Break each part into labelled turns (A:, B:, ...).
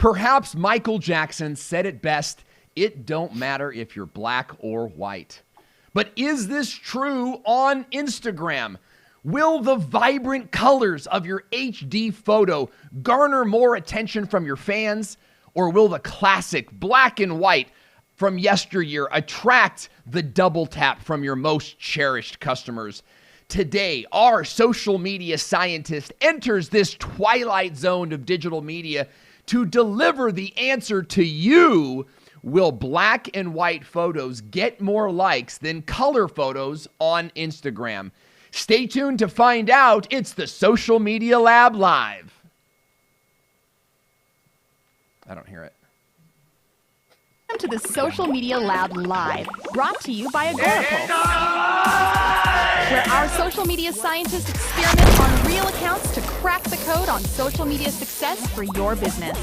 A: Perhaps Michael Jackson said it best, it don't matter if you're black or white. But is this true on Instagram? Will the vibrant colors of your HD photo garner more attention from your fans? Or will the classic black and white from yesteryear attract the double tap from your most cherished customers? Today, our social media scientist enters this twilight zone of digital media to deliver the answer to you. Will black and white photos get more likes than color photos on Instagram? Stay tuned to find out. It's the Social Media Lab Live. I don't hear it.
B: Welcome to the Social Media Lab Live, brought to you by Agorapulse, where our social media scientists experiment on real accounts to crack the code on social media success for your business.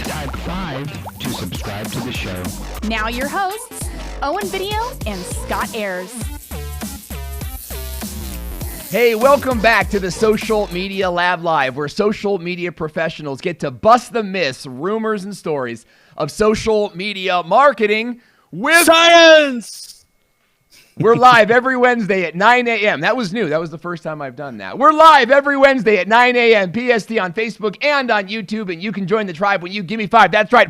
C: Type 5 to subscribe to the show.
B: Now your hosts, Owen Video and Scott Ayers.
A: Hey, welcome back to the Social Media Lab Live, where social media professionals get to bust the myths, rumors, and stories of social media marketing with
D: science.
A: We're live every Wednesday at 9 a.m. That was new. That was the first time I've done that. We're live every Wednesday at 9 a.m. PST on Facebook and on YouTube, and you can join the tribe when you give me 5. That's right.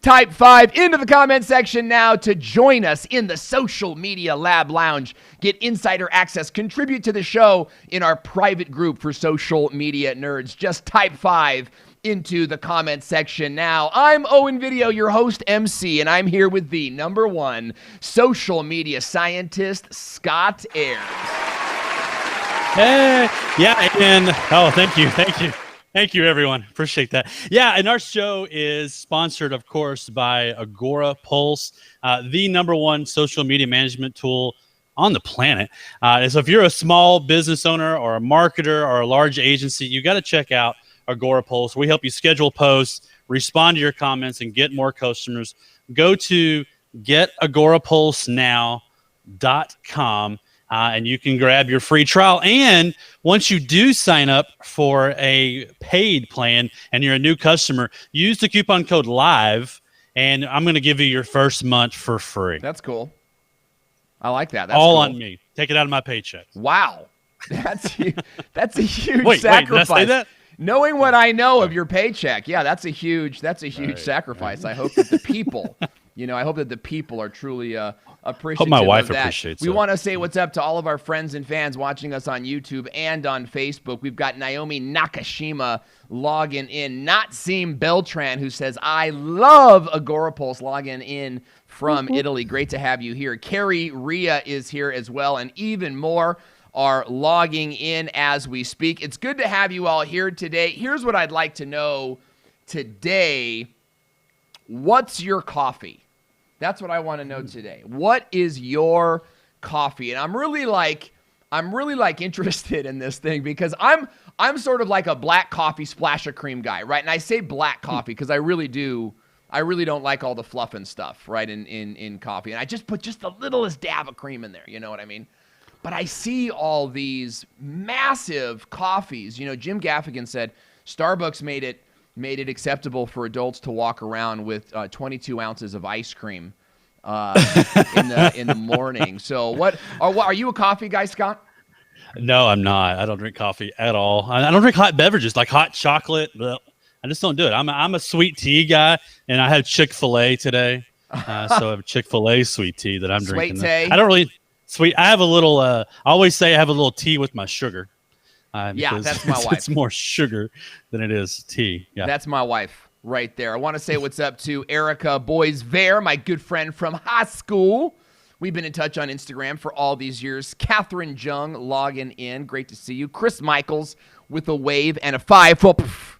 A: Type 5 into the comment section now to join us in the Social Media Lab Lounge. Get insider access. Contribute to the show in our private group for social media nerds. Just type 5 into the comment section now. I'm Owen Video, your host MC, and I'm here with the number one social media scientist, Scott Ayers.
D: Hey, yeah, and thank you, everyone. Appreciate that. Yeah, and our show is sponsored, of course, by Agorapulse, the number one social media management tool on the planet. And so if you're a small business owner or a marketer or a large agency, you got to check out Agorapulse. We help you schedule posts, respond to your comments, and get more customers. Go to getagorapulsenow.com. And you can grab your free trial. And once you do sign up for a paid plan and you're a new customer, use the coupon code LIVE, and I'm going to give you your first month for free.
A: That's cool. I like that. That's
D: all
A: cool.
D: On me. Take it out of my paycheck.
A: Wow. That's a huge
D: wait,
A: sacrifice.
D: Did I say that?
A: Knowing what I know of your paycheck, yeah, that's a huge sacrifice. I hope that the people, I hope that the people are truly appreciative
D: Hope my wife
A: of that.
D: appreciates
A: We
D: it.
A: want to say what's up to all of our friends and fans watching us on YouTube and on Facebook. We've got Naomi Nakashima logging in. Natsim Beltran, who says, I love Agorapulse, logging in from Italy. Great to have you here. Carrie Rhea is here as well, and even more are logging in as we speak. It's good to have you all here today. Here's what I'd like to know today. What's your coffee? That's what I want to know today. What is your coffee? And I'm really interested in this thing because I'm sort of like a black coffee splash of cream guy, right? And I say black coffee because I really don't like all the fluff and stuff, right, in coffee. And I just put just the littlest dab of cream in there, you know what I mean? But I see all these massive coffees. Jim Gaffigan said Starbucks made it acceptable for adults to walk around with 22 ounces of ice cream in the morning. So what are you a coffee guy, Scott?
D: No, I'm not. I don't drink coffee at all. I don't drink hot beverages like hot chocolate. I just don't do it. I'm a sweet tea guy, and I had Chick-fil-A today. So I have Chick-fil-A sweet tea that I'm drinking.
A: Sweet tea?
D: I don't really sweet. I have a little, I always say I have a little tea with my sugar.
A: Yeah, that's my wife.
D: It's more sugar than it is tea. Yeah,
A: that's my wife right there. I want to say what's up to Erica Boys Vare, my good friend from high school. We've been in touch on Instagram for all these years. Catherine Jung logging in. Great to see you. Chris Michaels with a wave and a 5.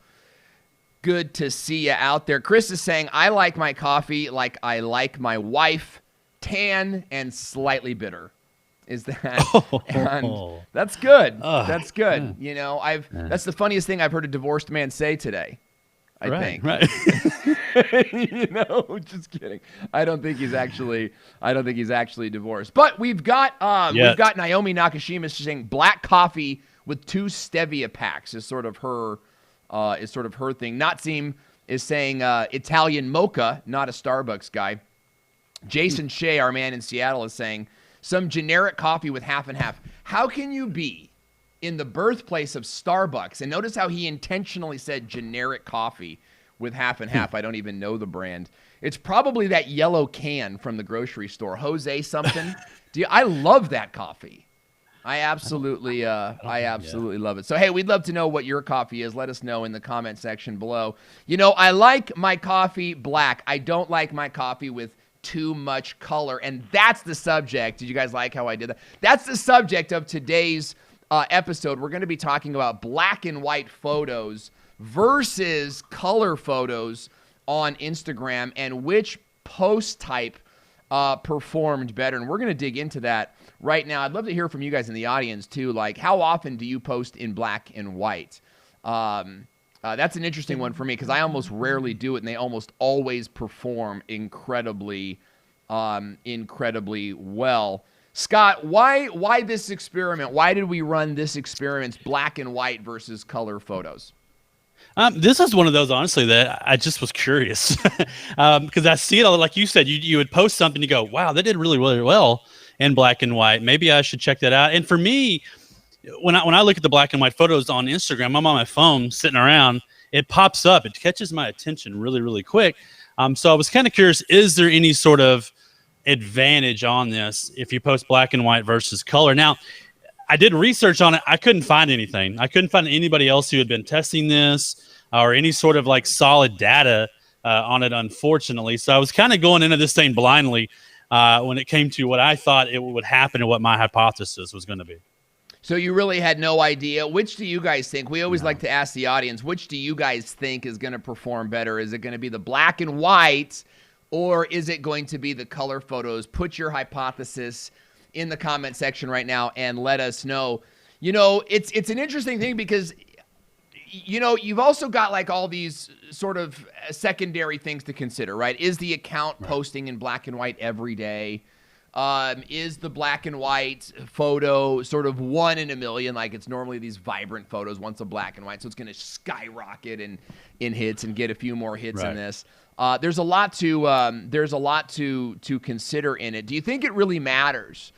A: Good to see you out there. Chris is saying, I like my coffee like I like my wife, tan and slightly bitter. Is that? And that's good. That's good.
D: Yeah.
A: That's the funniest thing I've heard a divorced man say today. I think.
D: Right.
A: Just kidding. I don't think he's actually divorced. But we've got Naomi Nakashima saying black coffee with 2 stevia packs is sort of her thing. Natsim is saying Italian mocha, not a Starbucks guy. Jason Shea, our man in Seattle, is saying some generic coffee with half and half. How can you be in the birthplace of Starbucks? And notice how he intentionally said generic coffee with half and half. I don't even know the brand. It's probably that yellow can from the grocery store. Jose something. I love that coffee. I absolutely love it. So, hey, we'd love to know what your coffee is. Let us know in the comment section below. You know, I like my coffee black. I don't like my coffee with too much color. And that's the subject. Did you guys like how I did that? That's the subject of today's episode. We're going to be talking about black and white photos versus color photos on Instagram and which post type performed better. And we're going to dig into that right now. I'd love to hear from you guys in the audience too. Like, how often do you post in black and white? That's an interesting one for me because I almost rarely do it, and they almost always perform incredibly well. Scott, why this experiment? Why did we run this experiment, black and white versus color photos?
D: This is one of those, honestly, that I just was curious because I see it all. Like you said, you would post something, you go, wow, they did really, really well in black and white. Maybe I should check that out. And for me, when I look at the black and white photos on Instagram, I'm on my phone sitting around, it pops up, it catches my attention really, really quick. So I was kind of curious, is there any sort of advantage on this if you post black and white versus color? Now, I did research on it. I couldn't find anything. I couldn't find anybody else who had been testing this or any sort of like solid data on it, unfortunately. So I was kind of going into this thing blindly when it came to what I thought it would happen and what my hypothesis was going to be.
A: So you really had no idea. Which do you guys think? We always like to ask the audience, which do you guys think is going to perform better? Is it going to be the black and white, or is it going to be the color photos? Put your hypothesis in the comment section right now and let us know. You know, it's an interesting thing because, you know, you've also got like all these sort of secondary things to consider, right? Is the account posting in black and white every day? Is the black and white photo sort of one in a million? Like it's normally these vibrant photos once a black and white, so it's going to skyrocket in hits and get a few more hits in this. There's a lot to consider in it. Do you think it really matters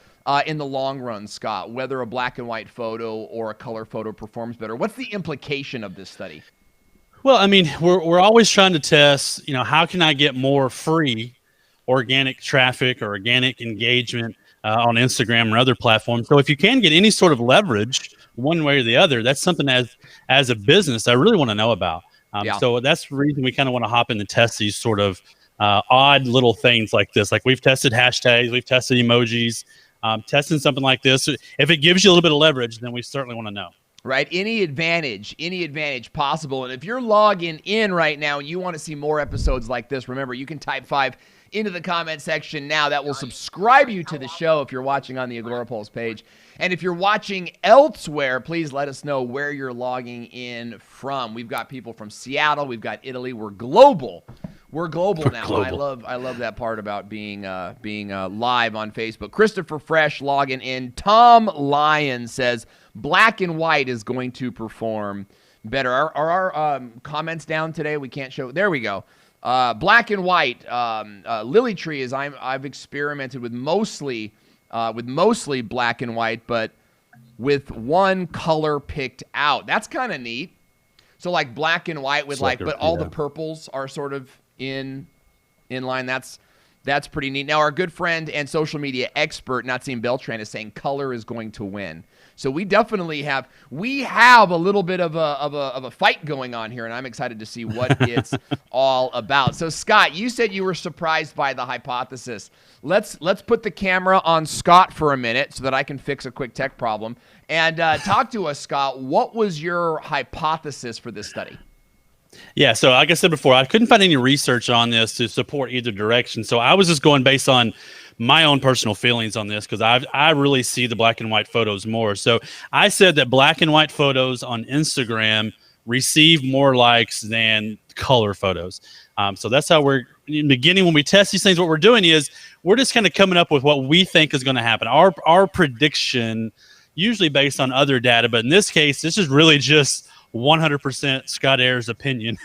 A: in the long run, Scott, whether a black and white photo or a color photo performs better? What's the implication of this study?
D: Well, I mean, we're always trying to test, you know, how can I get more free organic traffic or organic engagement on Instagram or other platforms. So if you can get any sort of leverage one way or the other, that's something as a business I really want to know about. So that's the reason we kind of want to hop in and test these sort of odd little things like this. Like we've tested hashtags, we've tested emojis, testing something like this. If it gives you a little bit of leverage, then we certainly want to know.
A: Right. Any advantage possible. And if you're logging in right now and you want to see more episodes like this, remember, you can type 5 into the comment section now. That will subscribe you to the show if you're watching on the Agora Pulse page. And if you're watching elsewhere, please let us know where you're logging in from. We've got people from Seattle. We've got Italy. We're global. We're global now. Global. I love that part about being live on Facebook. Christopher Fresh logging in. Tom Lyon says black and white is going to perform better. Are our comments down today? We can't show. There we go. Black and white. Lily Tree is I've experimented with mostly black and white, but with one color picked out. That's kind of neat. So like black and white with but all the purples are sort of in line. That's pretty neat. Now, our good friend and social media expert, Natsim Beltran, is saying color is going to win. So we definitely have a little bit of a fight going on here, and I'm excited to see what it's all about. So, Scott, you said you were surprised by the hypothesis. Let's put the camera on Scott for a minute so that I can fix a quick tech problem. And talk to us, Scott. What was your hypothesis for this study?
D: Yeah, so like I said before, I couldn't find any research on this to support either direction. So I was just going based on my own personal feelings on this because I really see the black and white photos more. So I said that black and white photos on Instagram receive more likes than color photos. So that's how we're in the beginning when we test these things. What we're doing is we're just kind of coming up with what we think is going to happen. Our prediction, usually based on other data, but in this case, this is really just 100% Scott Ayers' opinion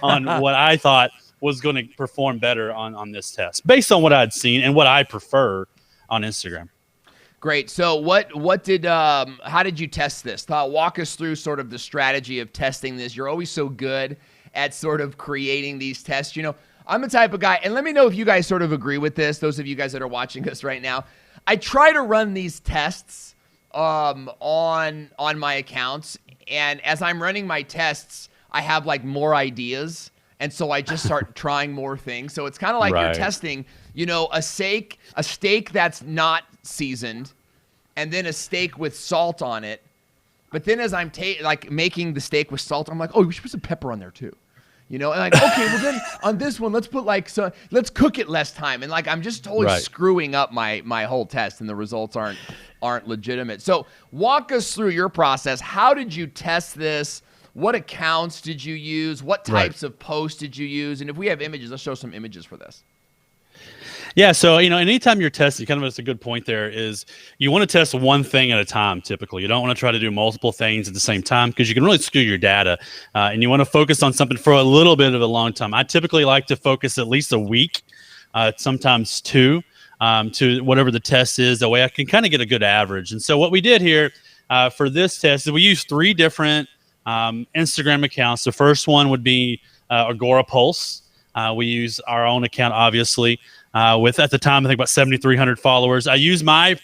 D: on what I thought was going to perform better on this test based on what I'd seen and what I prefer on Instagram.
A: Great. So how did you test this? Walk us through sort of the strategy of testing this. You're always so good at sort of creating these tests. You know, I'm the type of guy, and let me know if you guys sort of agree with this, those of you guys that are watching us right now. I try to run these tests on my accounts, and as I'm running my tests, I have like more ideas. And so I just start trying more things. So it's kind of like you're testing, you know, a steak that's not seasoned, and then a steak with salt on it. But then as I'm making the steak with salt, I'm like, oh, we should put some pepper on there too. You know, and like, okay, well then on this one, let's cook it less time. And like, I'm just totally screwing up my whole test, and the results aren't legitimate. So walk us through your process. How did you test this? What accounts did you use? What types of posts did you use? And if we have images, let's show some images for this.
D: Yeah, so, you know, anytime you're testing, kind of that's a good point there, is you want to test one thing at a time, typically. You don't want to try to do multiple things at the same time because you can really skew your data. And you want to focus on something for a little bit of a long time. I typically like to focus at least a week, sometimes two, to whatever the test is. That way I can kind of get a good average. And so what we did here for this test is we used 3 different Instagram accounts. The first one would be Agora Pulse. We use our own account, obviously, with at the time I think about 7,300 followers. I use my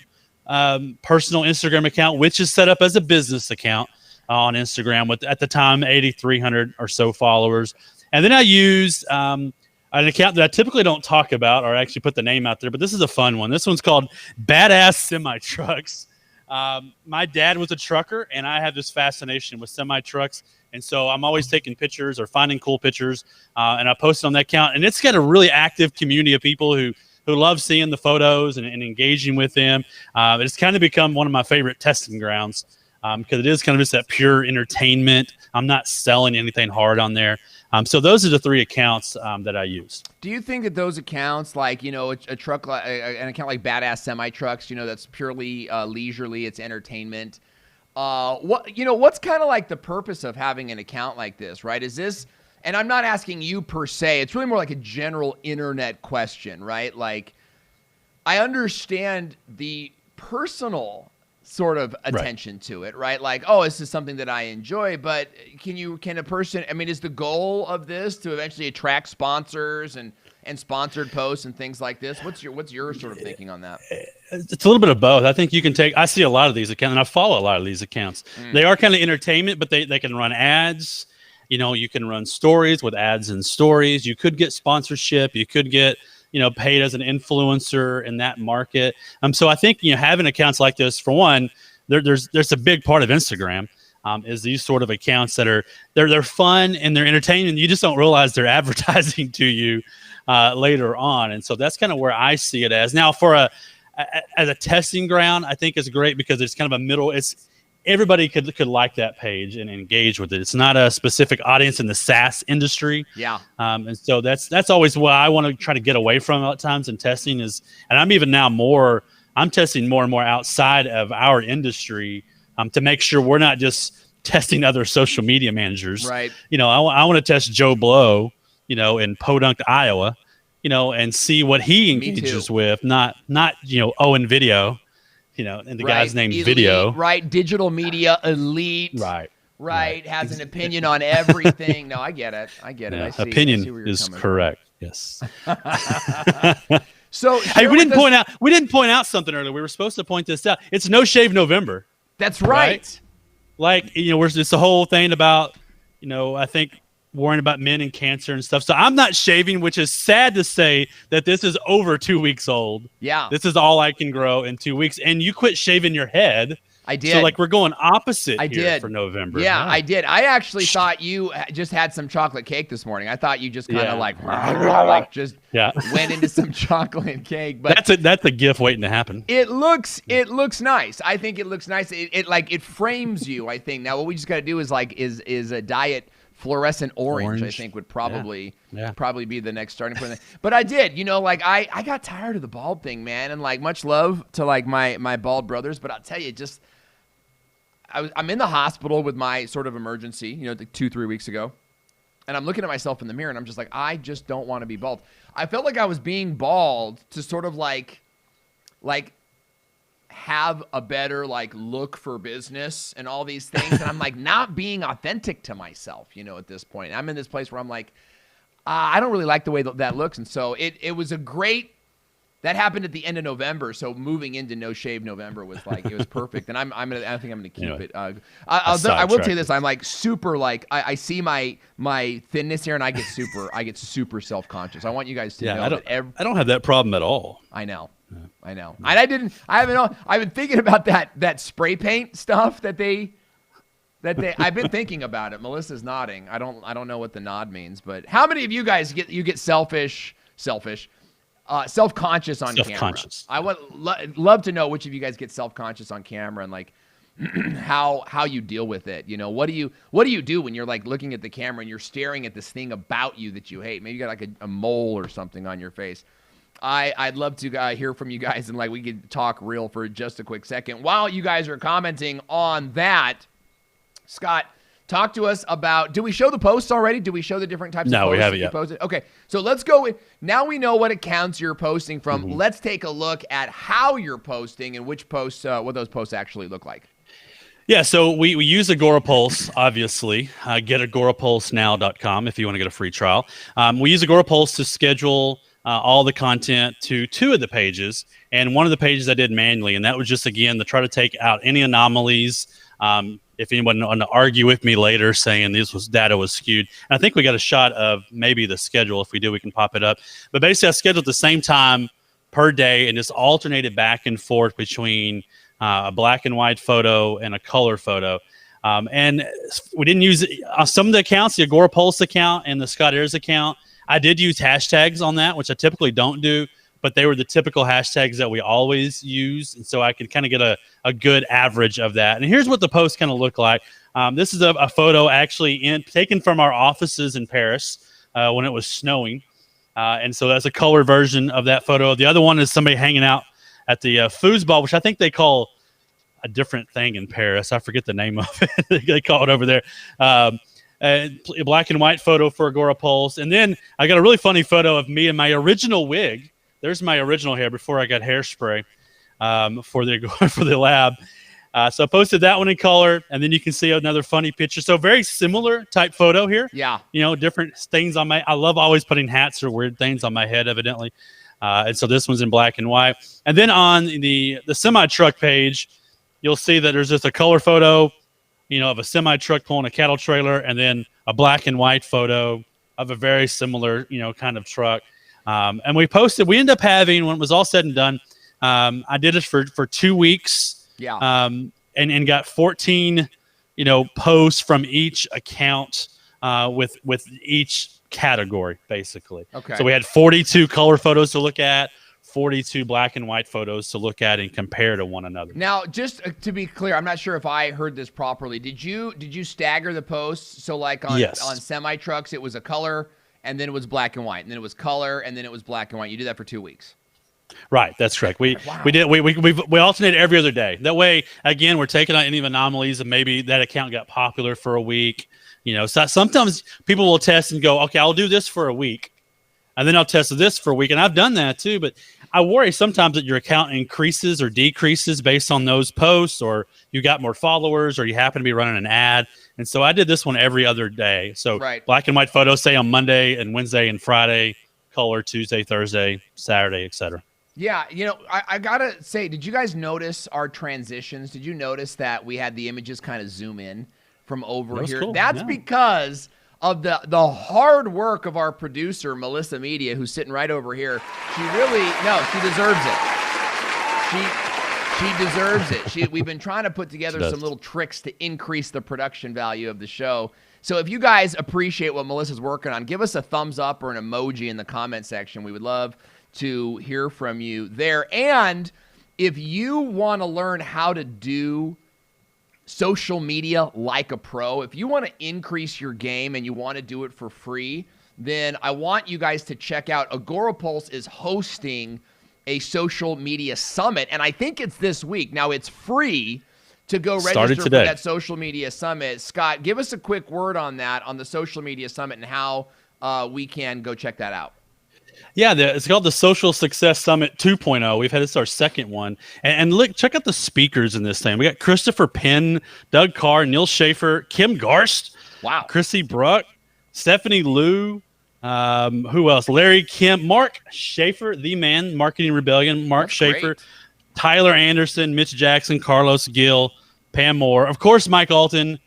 D: personal Instagram account, which is set up as a business account on Instagram with at the time 8,300 or so followers. And then I used an account that I typically don't talk about or actually put the name out there, but this is a fun one. This one's called Badass Semi Trucks. My dad was a trucker, and I have this fascination with semi trucks. And so I'm always taking pictures or finding cool pictures, and I post it on that account. And it's got a really active community of people who love seeing the photos and engaging with them. It's kind of become one of my favorite testing grounds because it is kind of just that pure entertainment. I'm not selling anything hard on there. So those are the 3 accounts that I use.
A: Do you think that those accounts, like, you know, an account like Badass Semi Trucks, you know, that's purely leisurely, it's entertainment. What's kind of like the purpose of having an account like this, right? Is this, and I'm not asking you per se, it's really more like a general internet question, right? Like, I understand the personal sort of attention to it, right? Like, oh, this is something that I enjoy, but can a person, I mean, is the goal of this to eventually attract sponsors and sponsored posts and things like this? What's your sort of thinking on that?
D: It's a little bit of both. I think you can I see a lot of these accounts, and I follow a lot of these accounts. They are kind of entertainment, but they can run ads. You know, you can run stories with ads and stories. You could get sponsorship. You could get, you know, paid as an influencer in that market. So I think, you know, having accounts like this, for one, there's a big part of Instagram is these sort of accounts that are they're fun and they're entertaining. You just don't realize they're advertising to you later on. And so that's kind of where I see it as. Now, as a testing ground, I think it's great because it's kind of a middle. Everybody could like that page and engage with it. It's not a specific audience in the SaaS industry.
A: Yeah.
D: And so that's always what I want to try to get away from at times in testing is, and I'm even now I'm testing more and more outside of our industry to make sure we're not just testing other social media managers.
A: Right.
D: You know, I want to test Joe Blow, you know, in Podunk, Iowa, you know, and see what he engages with, not, you know, Owen Video. You know, and the guy's named
A: Elite,
D: Video.
A: Right. Digital media elite. Right. Has an opinion on everything. No, I get it.
D: Yeah,
A: I see.
D: opinion is correct. Yes.
A: So
D: hey, we didn't point out something earlier. We were supposed to point this out. It's No Shave November.
A: That's right.
D: Like, you know, it's the whole thing about, you know, I think worrying about men and cancer and stuff. So I'm not shaving, which is sad to say that this is over 2 weeks old.
A: Yeah.
D: This is all I can grow in 2 weeks. And you quit shaving your head.
A: I did.
D: So like we're going opposite
A: I
D: here
A: did.
D: for November.
A: Yeah, I did. I actually thought you just had some chocolate cake this morning. I thought you just kind of like went into some chocolate cake. But
D: that's a gift waiting to happen.
A: It looks nice. I think it looks nice. It frames you, I think. Now what we just got to do is a diet fluorescent orange, I think would probably be the next starting point. But I did, you know, like I got tired of the bald thing, man, and like much love to like my bald brothers, but I'll tell you, just I'm in the hospital with my sort of emergency, like 2-3 weeks ago. And I'm looking at myself in the mirror and I'm just like, I just don't want to be bald. I felt like I was being bald to sort of like have a better look for business and all these things. And I'm like not being authentic to myself, at this point. I'm in this place where I'm like, I don't really like the way that looks. And so it was that happened at the end of November. So moving into No Shave November was it was perfect. And I think I'm going to keep it. I will say this. I'm super I see my thinness here and I get super self-conscious. I want you guys to know that
D: I don't have that problem at all.
A: I know. And I've been thinking about that spray paint stuff that I've been thinking about it. Melissa's nodding. I don't know what the nod means, but how many of you guys get self-conscious on camera? I would love to know which of you guys get self-conscious on camera and how you deal with it. What do you do when you're looking at the camera and you're staring at this thing about you that you hate? Maybe you got a mole or something on your face. I'd love to hear from you guys and we could talk real for just a quick second. While you guys are commenting on that, Scott, talk to us about, do we show the posts already? Do we show the different types of posts?
D: No, we haven't yet.
A: Posted? Okay, so let's go. Now we know what accounts you're posting from. Mm-hmm. Let's take a look at how you're posting and which posts, what those posts actually look like.
D: Yeah, so we use Agorapulse, obviously. Get agorapulsenow.com if you want to get a free trial. We use Agorapulse to schedule all the content to 2 of the pages, and one of the pages I did manually, and that was just, again, to try to take out any anomalies. If anyone want to argue with me later saying data was skewed. And I think we got a shot of maybe the schedule. If we do, we can pop it up. But basically, I scheduled the same time per day and just alternated back and forth between a black and white photo and a color photo. And we didn't use some of the accounts, the Agorapulse account and the Scott Ayers account. I did use hashtags on that, which I typically don't do, but they were the typical hashtags that we always use. And so I could kind of get a good average of that. And here's what the post kind of looked like. This is a photo actually taken from our offices in Paris when it was snowing. And so that's a color version of that photo. The other one is somebody hanging out at the foosball, which I think they call a different thing in Paris. I forget the name of it. They call it over there. A black and white photo for Agorapulse. And then I got a really funny photo of me in my original wig. There's my original hair before I got hairspray for the lab. So I posted that one in color, and then you can see another funny picture. So very similar type photo here.
A: Yeah.
D: Different things on I love always putting hats or weird things on my head, evidently. And so this one's in black and white. And then on the semi-truck page, you'll see that there's just a color photo, of a semi-truck pulling a cattle trailer, and then a black and white photo of a very similar, kind of truck. And we ended up having, when it was all said and done, I did it for 2 weeks.
A: Yeah.
D: And got 14, posts from each account with each category, basically.
A: Okay.
D: So we had 42 color photos to look at, 42 black and white photos to look at and compare to one another.
A: Now, just to be clear, I'm not sure if I heard this properly. Did you stagger the posts? So on semi trucks, it was a color, and then it was black and white, and then it was color, and then it was black and white. You did that for 2 weeks.
D: Right, that's correct. We alternated every other day. That way, again, we're taking out any anomalies, and maybe that account got popular for a week. So sometimes people will test and go, okay, I'll do this for a week, and then I'll test this for a week, and I've done that too. But I worry sometimes that your account increases or decreases based on those posts, or you got more followers, or you happen to be running an ad. And so I did this one every other day. So black and white photos, say on Monday and Wednesday and Friday, color Tuesday, Thursday, Saturday, etc.
A: Yeah, I gotta say, did you guys notice our transitions? Did you notice that we had the images kind of zoom in from over here?
D: Cool.
A: That's because of the hard work of our producer, Melissa Media, who's sitting right over here. She deserves it. She deserves it. We've been trying to put together some little tricks to increase the production value of the show. So if you guys appreciate what Melissa's working on, give us a thumbs up or an emoji in the comment section. We would love to hear from you there. And if you want to learn how to do social media like a pro, if you want to increase your game and you want to do it for free, then I want you guys to check out Agorapulse is hosting a social media summit, and I think it's this week. Now, it's free, to go
D: Started
A: register for
D: today.
A: that social media summit. Scott, give us a quick word on that, on the social media summit, and how we can go check that out.
D: Yeah, it's called the Social Success Summit 2.0. We've had this our second one. And look, check out the speakers in this thing. We got Christopher Penn, Doug Carr, Neil Schaefer, Kim Garst,
A: Wow.
D: Chrissy Bruck, Stephanie Liu, who else? Larry Kim, Mark Schaefer, the man, Marketing Rebellion, Mark
A: That's
D: Schaefer,
A: great.
D: Tyler Anderson, Mitch Jackson, Carlos Gill, Pam Moore, of course, Mike Alton,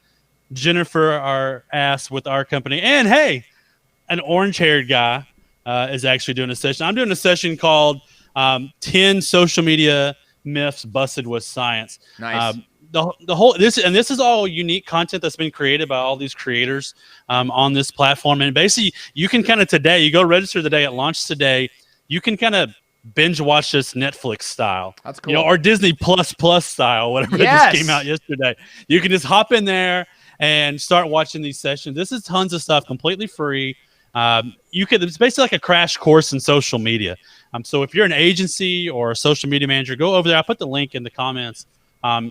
D: Jennifer, our ass with our company, and hey, an orange-haired guy is actually doing a session. I'm doing a session called 10 Social Media Myths Busted with Science.
A: Nice.
D: The whole this is all unique content that's been created by all these creators on this platform. And basically, you can kind of today, you go register today, it launched today. You can kind of binge watch this Netflix style.
A: That's cool.
D: You know, or Disney Plus style, whatever
A: Yes.
D: just came out yesterday. You can just hop in there and start watching these sessions. This is tons of stuff, completely free. It's basically like a crash course in social media. So if you're an agency or a social media manager, go over there. I'll put the link in the comments.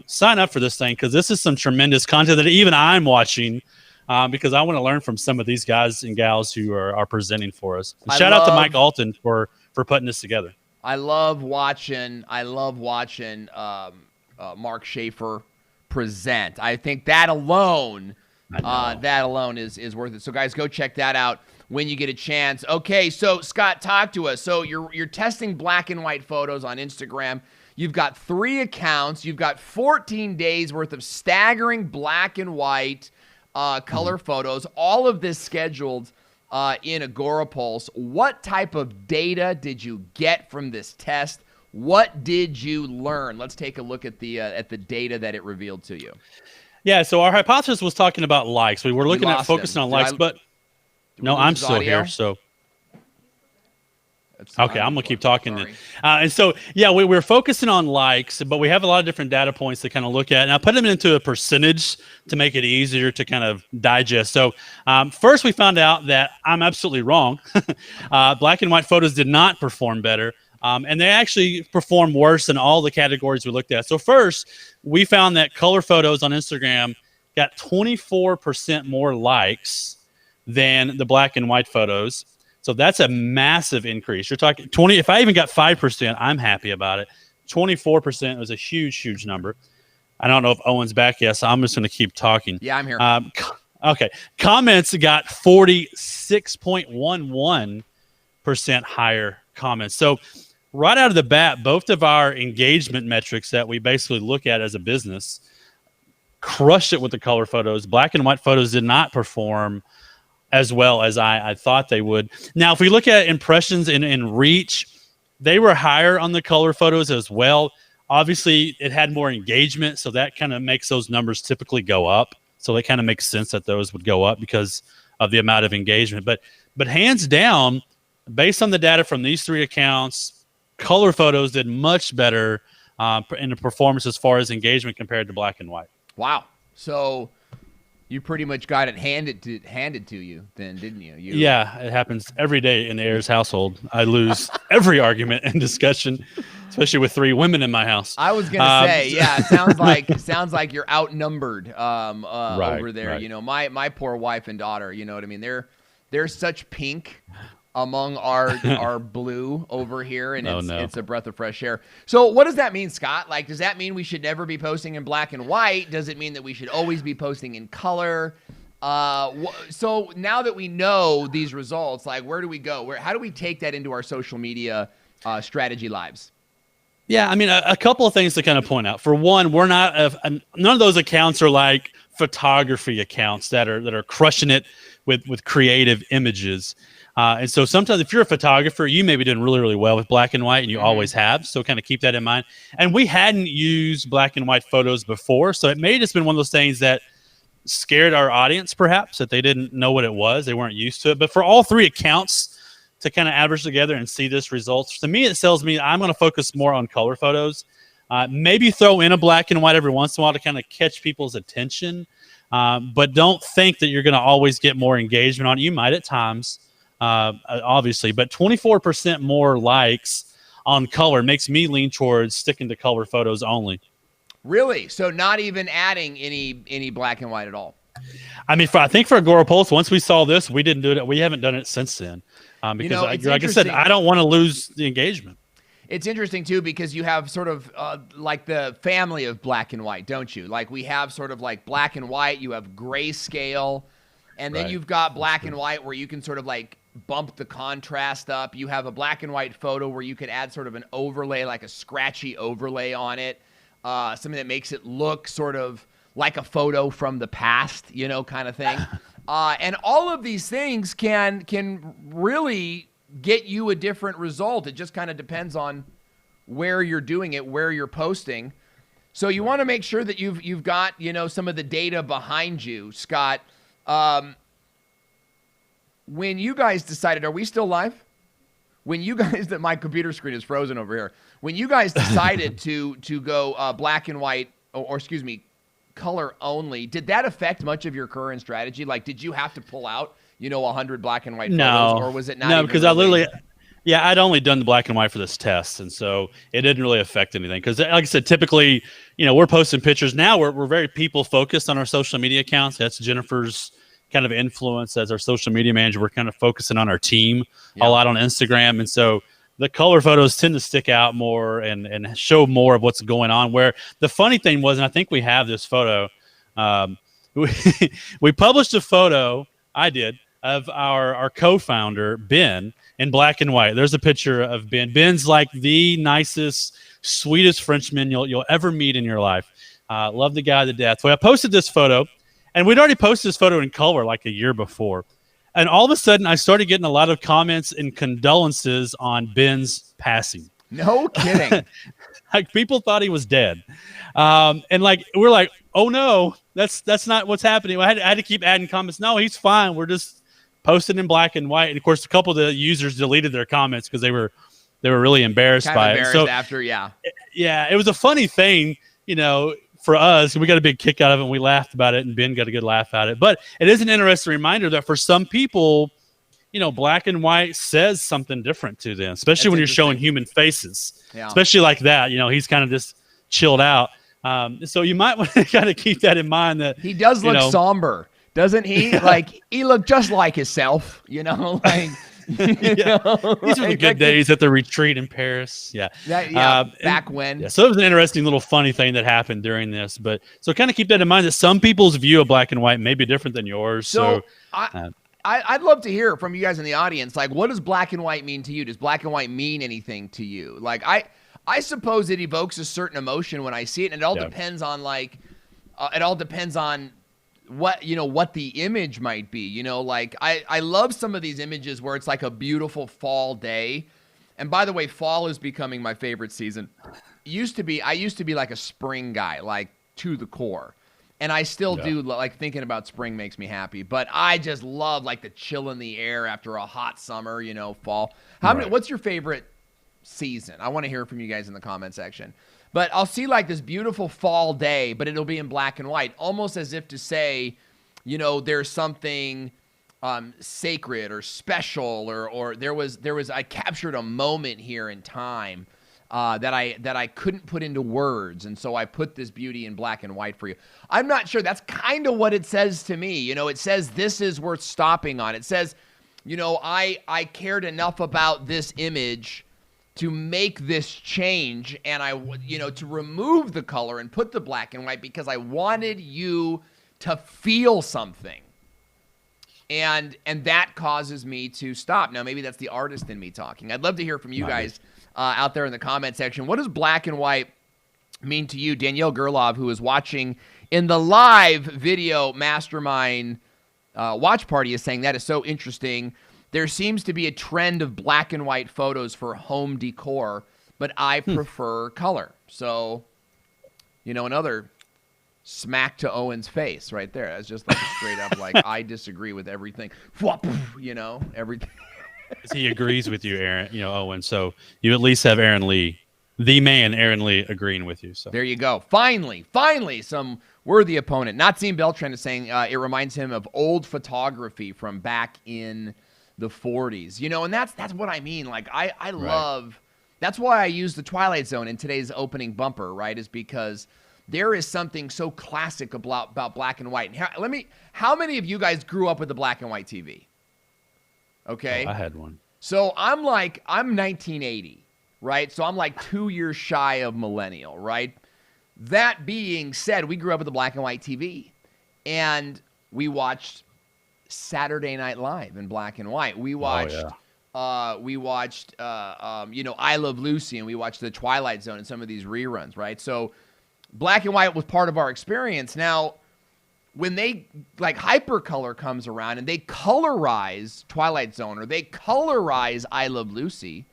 D: Sign up for this thing, because this is some tremendous content that even I'm watching, because I want to learn from some of these guys and gals who are presenting for us. And shout out to Mike Alton for putting this together.
A: I love watching Mark Schaefer present. I think that alone is worth it. So guys, go check that out when you get a chance. Okay, so Scott, talk to us. So you're testing black and white photos on Instagram. You've got 3 accounts. You've got 14 days worth of staggering black and white color photos. All of this scheduled in AgoraPulse. What type of data did you get from this test? What did you learn? Let's take a look at the data that it revealed to you.
D: Yeah, so our hypothesis was talking about likes. We were looking at focusing on likes, but no, I'm still here. So okay, I'm gonna keep talking then. And so, yeah, we were focusing on likes, but we have a lot of different data points to kind of look at. And I put them into a percentage to make it easier to kind of digest. So first, we found out that I'm absolutely wrong. Black and white photos did not perform better. And they actually performed worse in all the categories we looked at. So first, we found that color photos on Instagram got 24% more likes than the black and white photos. So that's a massive increase. You're talking 20. If I even got 5%, I'm happy about it. 24% was a huge, huge number. I don't know if Owen's back yet, so I'm just going to keep talking.
A: Yeah, I'm here.
D: Okay. Comments got 46.11% higher comments. So right out of the bat, both of our engagement metrics that we basically look at as a business crushed it with the color photos. Black and white photos did not perform as well as I thought they would. Now, if we look at impressions in reach, they were higher on the color photos as well. Obviously, it had more engagement, so that kind of makes those numbers typically go up. So it kind of makes sense that those would go up because of the amount of engagement. But hands down, based on the data from these 3 accounts, color photos did much better in the performance as far as engagement compared to black and white.
A: Wow. So you pretty much got it handed to you then, didn't you?
D: Yeah, it happens every day in the Ayers household. I lose every argument and discussion, especially with 3 women in my house.
A: I was gonna say, yeah, it sounds like you're outnumbered over there.
D: Right.
A: You know, my poor wife and daughter. You know what I mean? They're such pink among our blue over here, and it's a breath of fresh air. So what does that mean, Scott? Like, does that mean we should never be posting in black and white? Does it mean that we should always be posting in color? So now that we know these results, like, where do we go? How do we take that into our social media strategy lives?
D: Yeah, I mean, a couple of things to kind of point out. For one, we're not none of those accounts are like photography accounts that are crushing it with creative images. And so sometimes if you're a photographer, you may be doing really, really well with black and white, and you always have. So kind of keep that in mind. And we hadn't used black and white photos before, so it may have just been one of those things that scared our audience, perhaps, that they didn't know what it was. They weren't used to it. But for all 3 accounts to kind of average together and see this results, to me, it tells me I'm going to focus more on color photos. Maybe throw in a black and white every once in a while to kind of catch people's attention. But don't think that you're going to always get more engagement on it. You might at times. Obviously, but 24% more likes on color makes me lean towards sticking to color photos only.
A: Really? So not even adding any black and white at all?
D: I mean, I think for Agora Pulse, once we saw this, we didn't do it. We haven't done it since then because,
A: it's
D: like I said, I don't want to lose the engagement.
A: It's interesting, too, because you have sort of like the family of black and white, don't you? Like we have sort of like black and white, you have grayscale, and then you've got black and white where you can sort of like bump the contrast up. You have a black and white photo where you could add sort of an overlay, like a scratchy overlay on it, something that makes it look sort of like a photo from the past, kind of thing. And all of these things can really get you a different result. It just kind of depends on where you're doing it, where you're posting. So you want to make sure that you've got, some of the data behind you, Scott. When you guys decided, are we still live? When you guys, that my computer screen is frozen over here. When you guys decided to go black and white, or excuse me, color only, did that affect much of your current strategy? Like, did you have to pull out 100 black and white photos, or was it not?
D: No, because I literally, I'd only done the black and white for this test, and so it didn't really affect anything. Because, like I said, typically, we're posting pictures now. We're very people focused on our social media accounts. That's Jennifer's kind of influence as our social media manager. We're kind of focusing on our team a lot on Instagram, and so the color photos tend to stick out more and show more of what's going on. Where the funny thing was, and I think we have this photo. We published a photo. I did. Of our co-founder, Ben, in black and white. There's a picture of Ben. Ben's like the nicest, sweetest Frenchman you'll ever meet in your life. Love the guy to death. So I posted this photo, and we'd already posted this photo in color like a year before. And all of a sudden, I started getting a lot of comments and condolences on Ben's passing.
A: No kidding.
D: Like people thought he was dead. And like we're like, oh no, that's not what's happening. I had to keep adding comments. No, he's fine. We're just posted in black and white. And of course, a couple of the users deleted their comments because they were really embarrassed by it. So
A: after, yeah,
D: it was a funny thing, for us. We got a big kick out of it, and we laughed about it, and Ben got a good laugh at it. But it is an interesting reminder that for some people, black and white says something different to them, especially when you're showing human faces, especially like that. He's kind of just chilled out. So you might want to kind of keep that in mind. That
A: he does look somber. Doesn't he? Like he looked just like himself, like
D: these were the good days at the retreat in Paris.
A: Back when.
D: Yeah, so it was an interesting little funny thing that happened during this. But so kind of keep that in mind that some people's view of black and white may be different than yours. So
A: I'd love to hear from you guys in the audience. Like, what does black and white mean to you? Does black and white mean anything to you? Like, I suppose it evokes a certain emotion when I see it, and it all depends on what the image might be. Like I love some of these images where it's like a beautiful fall day. And by the way, fall is becoming my favorite season. I used to be like a spring guy, like to the core. And I still do, like thinking about spring makes me happy. But I just love like the chill in the air after a hot summer, fall. What's your favorite season? I want to hear from you guys in the comment section. But I'll see like this beautiful fall day, but it'll be in black and white, almost as if to say, there's something sacred or special, or I captured a moment here in time that I couldn't put into words, and so I put this beauty in black and white for you. I'm not sure. That's kind of what it says to me. It says this is worth stopping on. It says, I cared enough about this image to make this change, and to remove the color and put the black and white because I wanted you to feel something. And that causes me to stop. Now, maybe that's the artist in me talking. I'd love to hear from you guys out there in the comment section. What does black and white mean to you? Danielle Gerlov, who is watching in the live video mastermind watch party, is saying that is so interesting. There seems to be a trend of black and white photos for home decor, but I prefer color. So, another smack to Owen's face right there. That's just like straight up like, I disagree with everything. Everything.
D: He agrees with you, Aaron, Owen. So you at least have Aaron Lee, the man, Aaron Lee, agreeing with you. So
A: there you go. Finally, some worthy opponent. Natsime Beltran is saying it reminds him of old photography from back in the 40s, and that's what I mean. Like I love, that's why I use the Twilight Zone in today's opening bumper, right? Is because there is something so classic about black and white. And how many of you guys grew up with the black and white TV? Okay.
D: Oh, I had one.
A: So I'm 1980, right? So I'm like 2 years shy of millennial, right? That being said, we grew up with the black and white TV, and we watched Saturday Night Live in black and white. We watched, I Love Lucy, and we watched The Twilight Zone and some of these reruns, right? So black and white was part of our experience. Now, when they, like, Hypercolor comes around and they colorize Twilight Zone or they colorize I Love Lucy,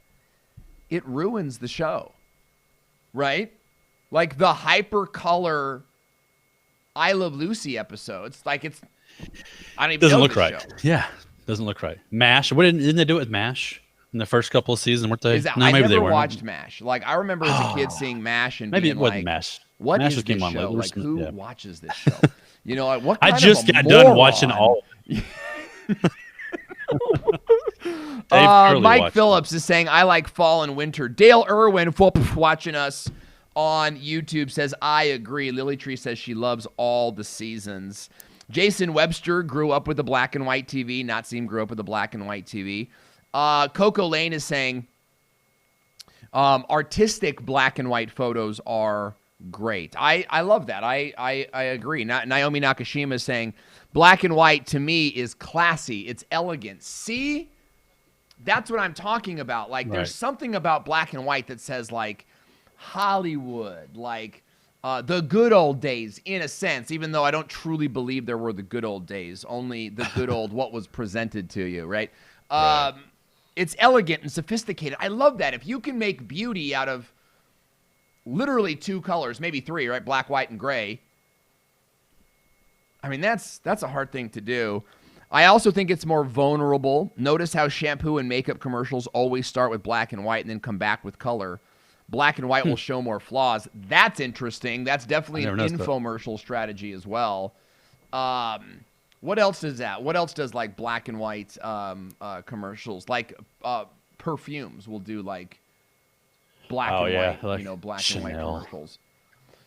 A: it ruins the show, right? Like the Hypercolor I Love Lucy episodes, like I don't even
D: doesn't
A: know
D: look right.
A: Show.
D: Yeah, doesn't look right. MASH. What didn't they do it with MASH in the first couple of seasons? Weren't they?
A: No,
D: maybe
A: I never
D: they weren't.
A: watched MASH. Like I remember as a kid seeing MASH and
D: maybe
A: being
D: it wasn't
A: like,
D: MASH.
A: "What
D: MASH
A: is
D: came
A: this
D: on
A: show?
D: later.
A: Like who watches this show?" You know, like, what?
D: I
A: Kind
D: just
A: of a
D: got done watching
A: moron?
D: all.
A: Mike Phillips is saying, I like fall and winter. Dale Irwin, watching us on YouTube, says, I agree. Lily Tree says she loves all the seasons. Jason Webster grew up with the black and white TV. Natsim grew up with the black and white TV. Coco Lane is saying, artistic black and white photos are great. I love that. I agree. Naomi Nakashima is saying, black and white to me is classy. It's elegant. See? That's what I'm talking about. Like, there's something about black and white that says, like, Hollywood, like the good old days, in a sense, even though I don't truly believe there were the good old days, only the good old what was presented to you, right? It's elegant and sophisticated. I love that. If you can make beauty out of literally two colors, maybe three, right? Black, white, and gray. I mean, that's a hard thing to do. I also think it's more vulnerable. Notice how shampoo and makeup commercials always start with black and white and then come back with color. Black and white will show more flaws. That's interesting. That's definitely an infomercial strategy as well. What else is that? What else does like black and white commercials? Like perfumes will do like black and white, like black Chanel. And white commercials.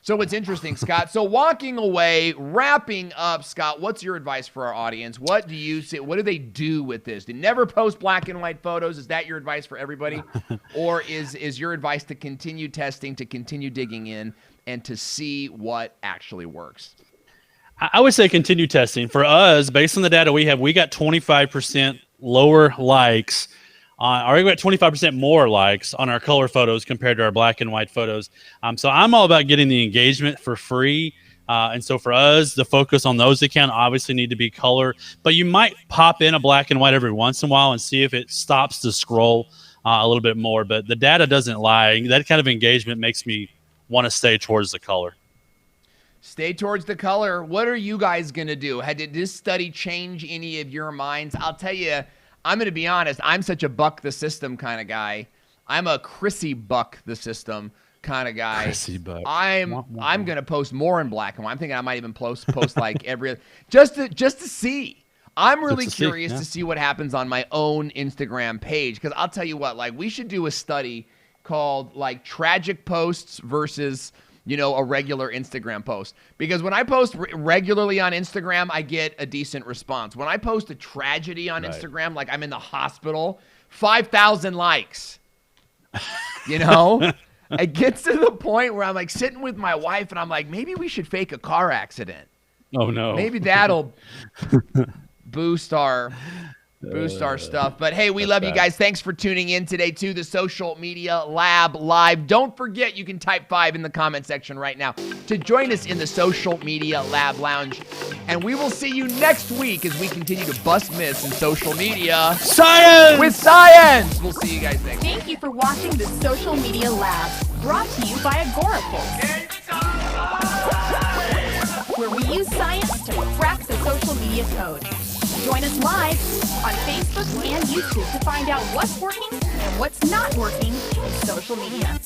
A: So it's interesting, Scott. So walking away, wrapping up, Scott, what's your advice for our audience? What do you say? What do they do with this? They never post black and white photos. Is that your advice for everybody? Or is your advice to continue testing, to continue digging in, and to see what actually works?
D: I would say continue testing. For us, based on the data we have, we got 25% lower likes or we got 25% more likes on our color photos compared to our black and white photos. So I'm all about getting the engagement for free. And so for us, the focus on those accounts obviously need to be color, but you might pop in a black and white every once in a while and see if it stops the scroll a little bit more. But the data doesn't lie. That kind of engagement makes me want to stay towards the color.
A: Stay towards the color. What are you guys going to do? Did this study change any of your minds? I'll tell you, I'm going to be honest. I'm such a buck the system kind of guy. I'm a Chrissy buck the system kind of guy.
D: Chrissy buck.
A: I'm going to post more in black and white. I'm thinking I might even post like every just to see. I'm really curious to see what happens on my own Instagram page, because I'll tell you what, like we should do a study called like tragic posts versus a regular Instagram post. Because when I post regularly on Instagram, I get a decent response. When I post a tragedy on Instagram, like I'm in the hospital, 5,000 likes. It gets to the point where I'm like sitting with my wife and I'm like, maybe we should fake a car accident.
D: Oh, no.
A: Maybe that'll boost our stuff. But hey, we love you guys. Thanks for tuning in today to the Social Media Lab Live. Don't forget, you can type 5 in the comment section right now to join us in the Social Media Lab Lounge. And we will see you next week as we continue to bust myths in social media.
D: Science!
A: With science! We'll see you guys next week.
B: Thank you for watching the Social Media Lab, brought to you by Agorapulse, where we use science to crack the social media code. Join us live on Facebook and YouTube to find out what's working and what's not working in social media.